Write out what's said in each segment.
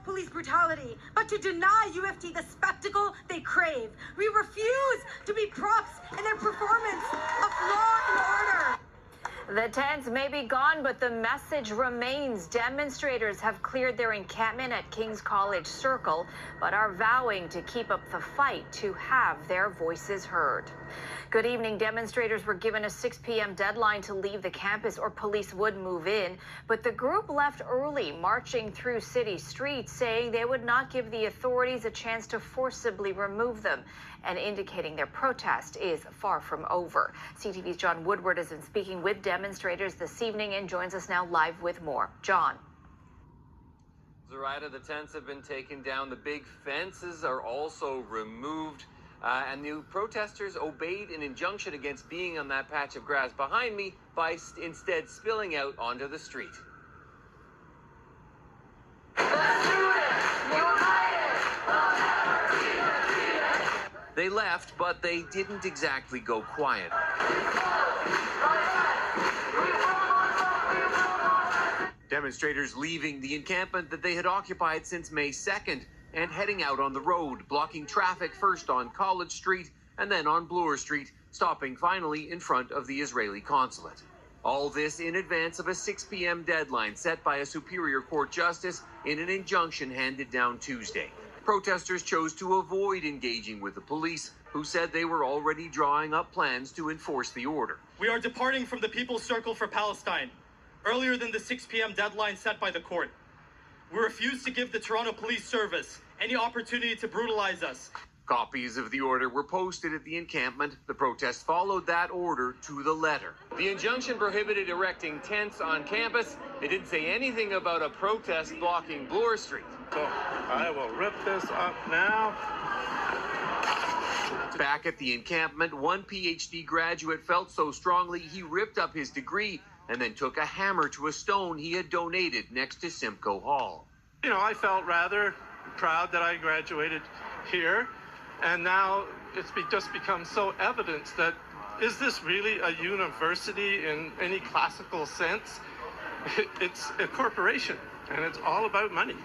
police brutality, but to deny UofT the spectacle they crave. We refuse to be props in their performance of law and order. The tents may be gone, but the message remains. Demonstrators have cleared their encampment at King's College Circle, but are vowing to keep up the fight to have their voices heard. Good evening. Demonstrators were given a 6 p.m. deadline to leave the campus or police would move in, but the group left early, marching through city streets, saying they would not give the authorities a chance to forcibly remove them, and indicating their protest is far from over. CTV's John Woodward has been speaking with demonstrators this evening and joins us now live with more. John. Zoraida, the tents have been taken down. The big fences are also removed. And the protesters obeyed an injunction against being on that patch of grass behind me by instead spilling out onto the street. They left, but they didn't exactly go quiet. Demonstrators leaving the encampment that they had occupied since May 2nd and heading out on the road, blocking traffic first on College Street and then on Bloor Street, stopping finally in front of the Israeli consulate. All this in advance of a 6 p.m. deadline set by a Superior Court justice in an injunction handed down Tuesday. Protesters chose to avoid engaging with the police, who said they were already drawing up plans to enforce the order. We are departing from the People's Circle for Palestine earlier than the 6 p.m. deadline set by the court. We refuse to give the Toronto Police Service any opportunity to brutalize us. Copies of the order were posted at the encampment. The protest followed that order to the letter. The injunction prohibited erecting tents on campus. It didn't say anything about a protest blocking Bloor Street. So I will rip this up now. Back at the encampment, one PhD graduate felt so strongly he ripped up his degree and then took a hammer to a stone he had donated next to Simcoe Hall. You know, I felt rather proud that I graduated here, and now it's just become so evident that is this really a university in any classical sense? It's a corporation, and it's all about money.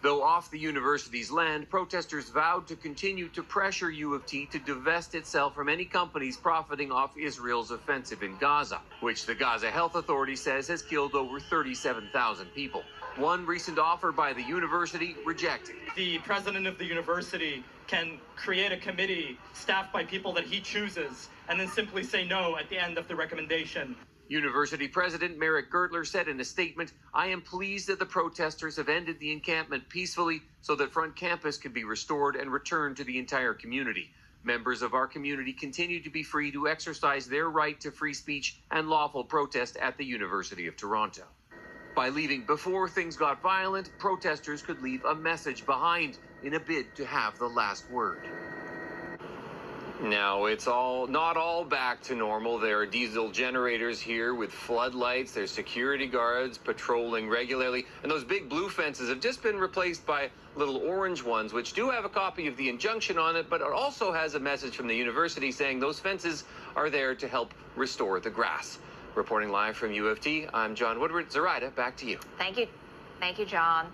Though off the university's land, protesters vowed to continue to pressure UofT to divest itself from any companies profiting off Israel's offensive in Gaza, which the Gaza Health Authority says has killed over 37,000 people. One recent offer by the university rejected. The president of the university can create a committee staffed by people that he chooses and then simply say no at the end of the recommendation. University President Merrick Gertler said in a statement, "I am pleased that the protesters have ended the encampment peacefully so that Front Campus can be restored and returned to the entire community. Members of our community continue to be free to exercise their right to free speech and lawful protest at the University of Toronto." By leaving before things got violent, protesters could leave a message behind in a bid to have the last word. Now, it's not all back to normal. There are diesel generators here with floodlights. There's security guards patrolling regularly. And those big blue fences have just been replaced by little orange ones, which do have a copy of the injunction on it, but it also has a message from the university saying those fences are there to help restore the grass. Reporting live from UofT, I'm John Woodward. Zoraida, back to you. Thank you. Thank you, John.